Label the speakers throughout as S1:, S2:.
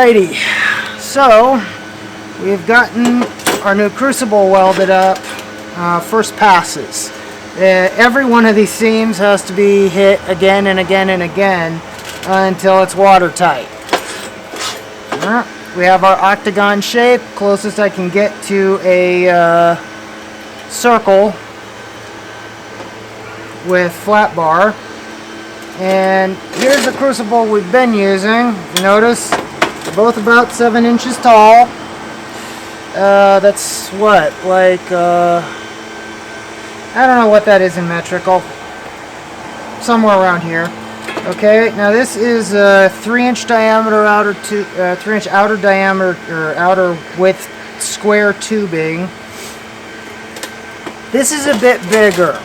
S1: Alrighty, so we've gotten our new crucible welded up, first passes. Every one of these seams has to be hit again and again and again until it's watertight. We have our octagon shape, closest I can get to a circle with flat bar. And here's the crucible we've been using. Notice they're both about 7 inches tall. That's what, like, I don't know what that is in metric. Somewhere around here. Okay, now this is a 3-inch diameter outer 3-inch outer diameter or outer width square tubing. This is a bit bigger.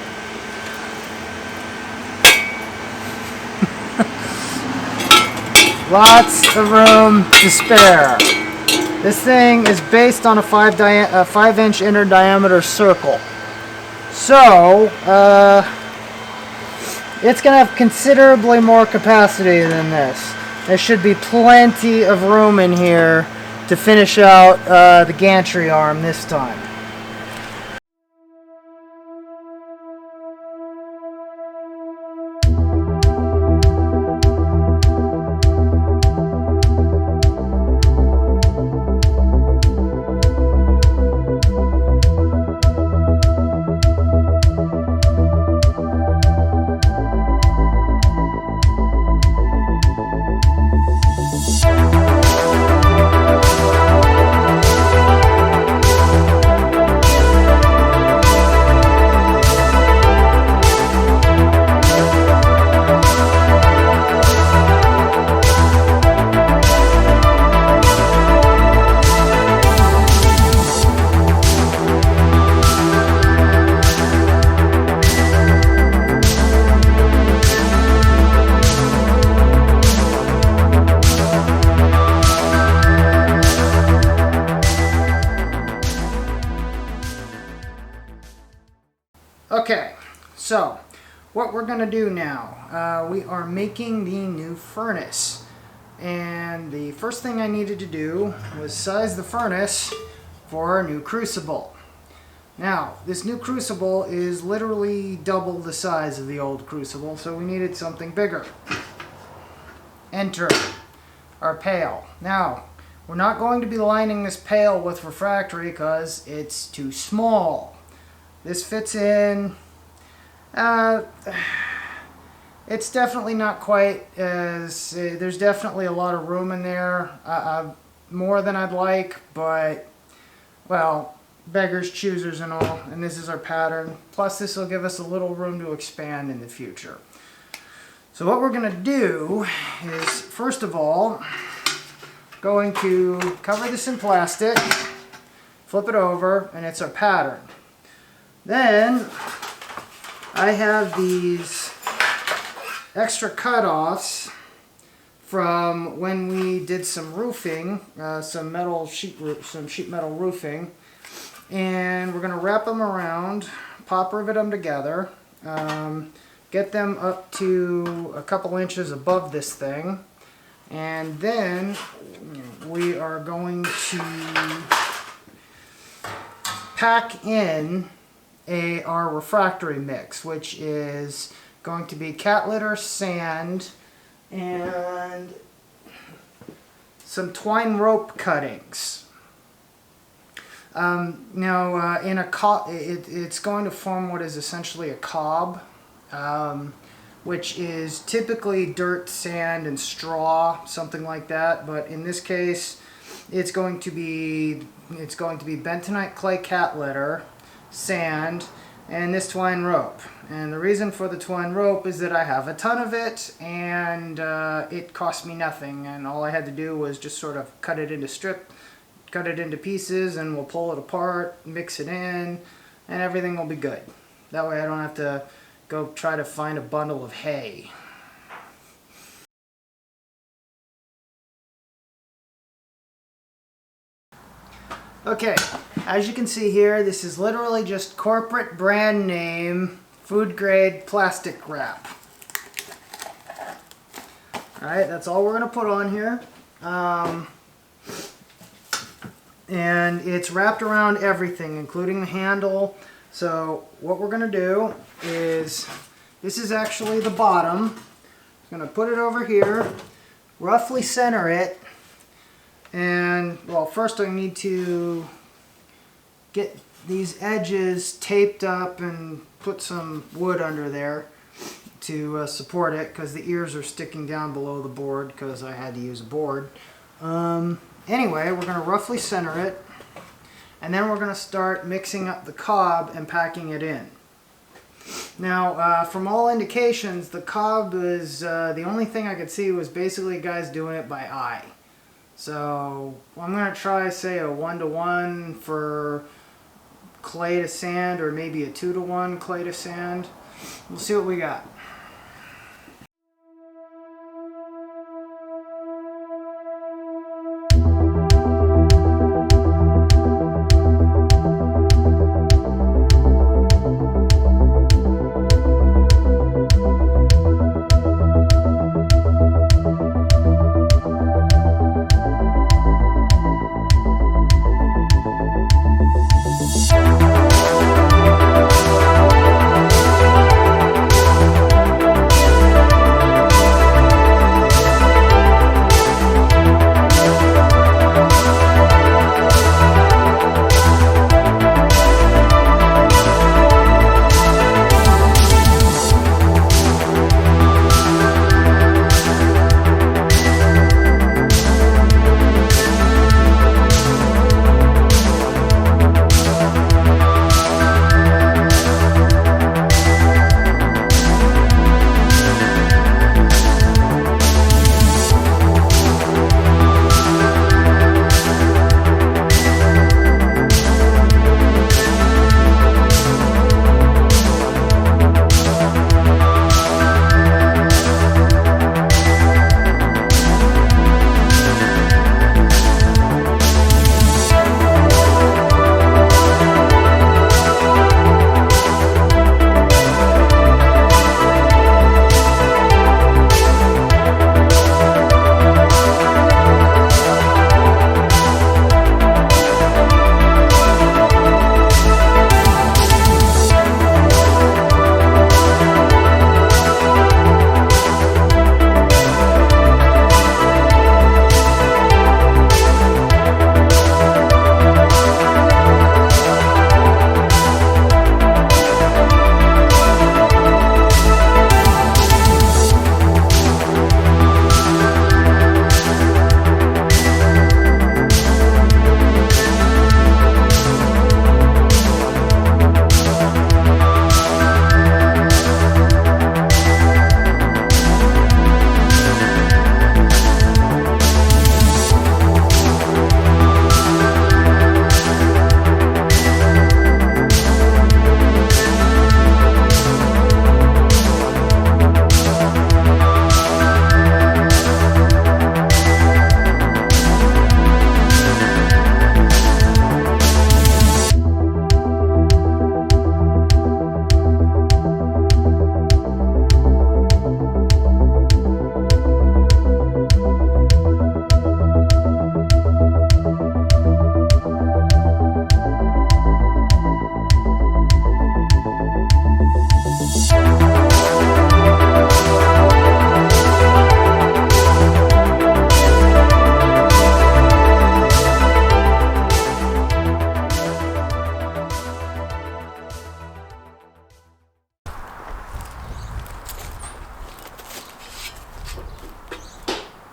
S1: Lots of room to spare. This thing is based on a 5-inch inner diameter circle. So, it's going to have considerably more capacity than this. There should be plenty of room in here to finish out the gantry arm this time. Okay, so what we're going to do now, we are making the new furnace. And the first thing I needed to do was size the furnace for our new crucible. Now, this new crucible is literally double the size of the old crucible, so we needed something bigger. Enter our pail. Now, we're not going to be lining this pail with refractory because it's too small. This fits in, it's definitely not quite as, there's definitely a lot of room in there, more than I'd like, but, well, beggars, choosers and all, and this is our pattern. Plus this will give us a little room to expand in the future. So what we're going to do is, first of all, going to cover this in plastic, flip it over, and it's our pattern. Then I have these extra cutoffs from when we did some roofing, some sheet metal roofing, and we're going to wrap them around, pop rivet them together, get them up to a couple inches above this thing, and then we are going to pack in our refractory mix, which is going to be cat litter, sand, and some twine rope cuttings. Now, in a it's going to form what is essentially a cob, which is typically dirt, sand, and straw, something like that. But in this case, it's going to be bentonite clay cat litter, sand, and this twine rope. And the reason for the twine rope is that I have a ton of it, and it cost me nothing, and all I had to do was just sort of cut it into pieces, and we'll pull it apart, mix it in, and everything will be good. That way I don't have to go try to find a bundle of hay. Okay, as you can see here, this is literally just corporate brand name, food grade plastic wrap. Alright, that's all we're going to put on here. and it's wrapped around everything, including the handle. So what we're going to do is, this is actually the bottom. I'm going to put it over here, roughly center it, and well, first I need to get these edges taped up and put some wood under there to support it, because the ears are sticking down below the board because I had to use a board. Anyway, we're going to roughly center it, and then we're going to start mixing up the cob and packing it in. Now, from all indications, the cob is, the only thing I could see was basically guys doing it by eye. So I'm going to try, say, a 1-to-1 for clay to sand, or maybe a 2-to-1 clay to sand. We'll see what we got.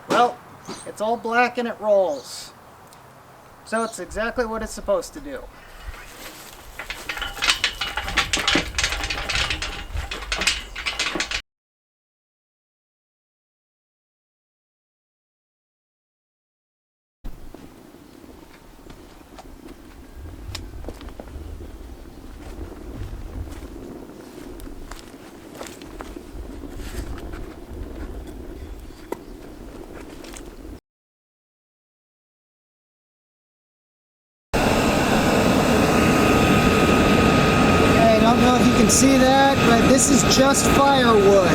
S1: Well, it's all black and it rolls. So it's exactly what it's supposed to do. See that? But this is just firewood.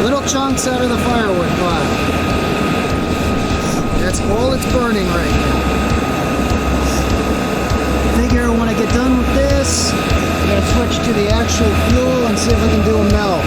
S1: Little chunks out of the firewood pile. That's all it's burning right now. switch to the actual fuel and see if we can do a melt.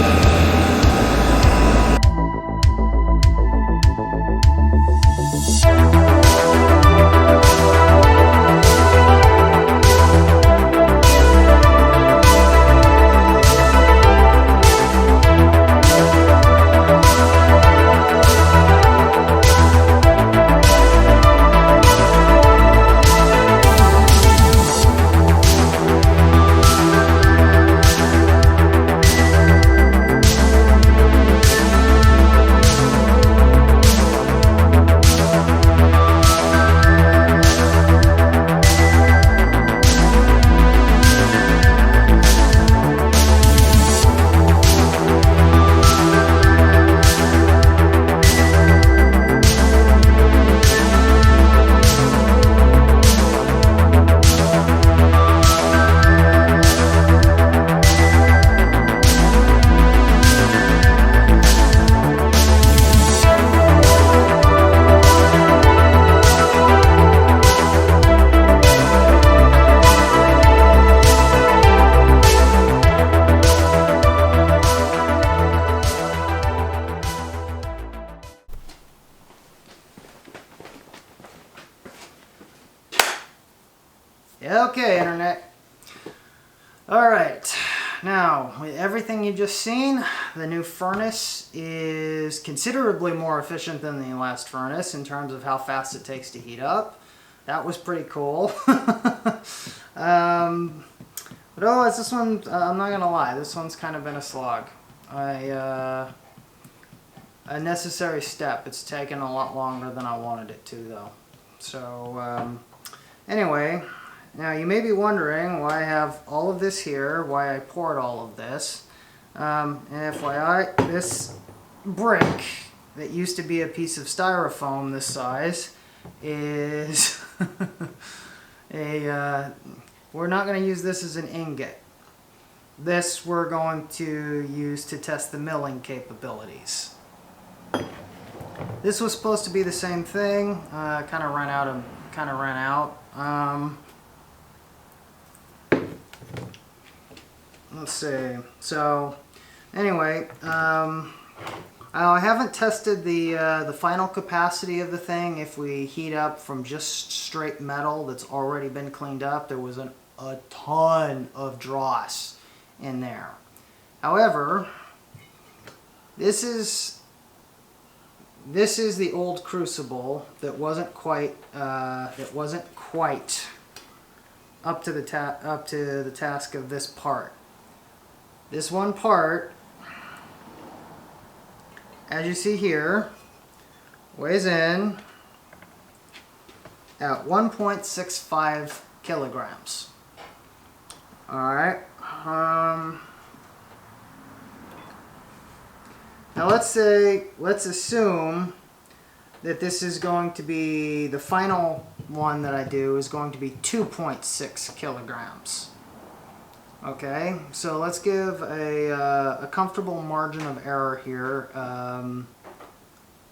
S1: Okay, Internet. Alright, now with everything you've just seen, the new furnace is considerably more efficient than the last furnace in terms of how fast it takes to heat up. That was pretty cool. But otherwise, this one, I'm not gonna lie, this one's kind of been a slog. A necessary step. It's taken a lot longer than I wanted it to, though. So, anyway, now you may be wondering why I have all of this here, why I poured all of this. And FYI, this brick that used to be a piece of styrofoam this size is we're not going to use this as an ingot. This we're going to use to test the milling capabilities. This was supposed to be the same thing. Kind of ran out. Let's see. So, anyway, I haven't tested the final capacity of the thing. If we heat up from just straight metal that's already been cleaned up, there was a ton of dross in there. However, this is the old crucible that wasn't quite up to the task of this part. This one part, as you see here, weighs in at 1.65 kilograms. Alright. Now let's assume that this is going to be, the final one that I do is going to be 2.6 kilograms. Okay, so let's give a comfortable margin of error here.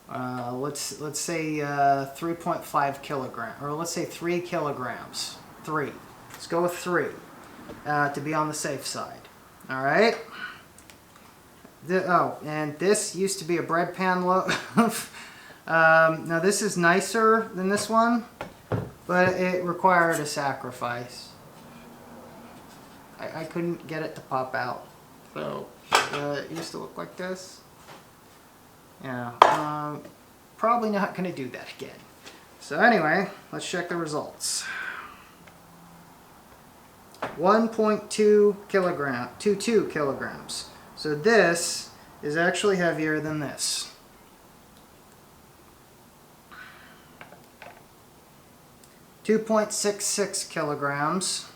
S1: Let's say 3.5 kilograms, or let's say 3 kilograms. 3. Let's go with 3 to be on the safe side. All right. And this used to be a bread pan loaf. Now this is nicer than this one, but it required a sacrifice. I couldn't get it to pop out. So it used to look like this. Yeah, probably not going to do that again. So anyway, let's check the results. 1.22 kilograms. So this is actually heavier than this. 2.66 kilograms.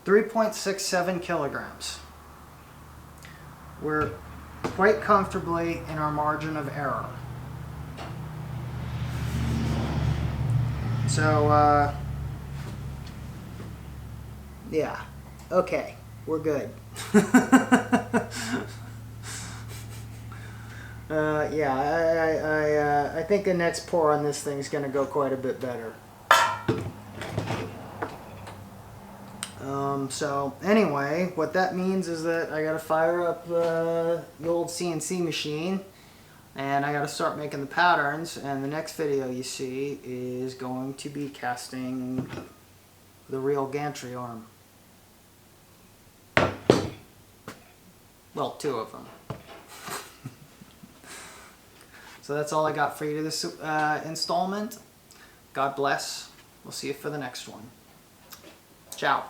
S1: 3.67 kilograms. We're quite comfortably in our margin of error. So, yeah, okay, we're good. Yeah, I think the next pour on this thing is going to go quite a bit better. So anyway, what that means is that I got to fire up the old CNC machine, and I got to start making the patterns. And the next video you see is going to be casting the real gantry arm. Well, 2 of them. So that's all I got for you this installment. God bless. We'll see you for the next one. Ciao.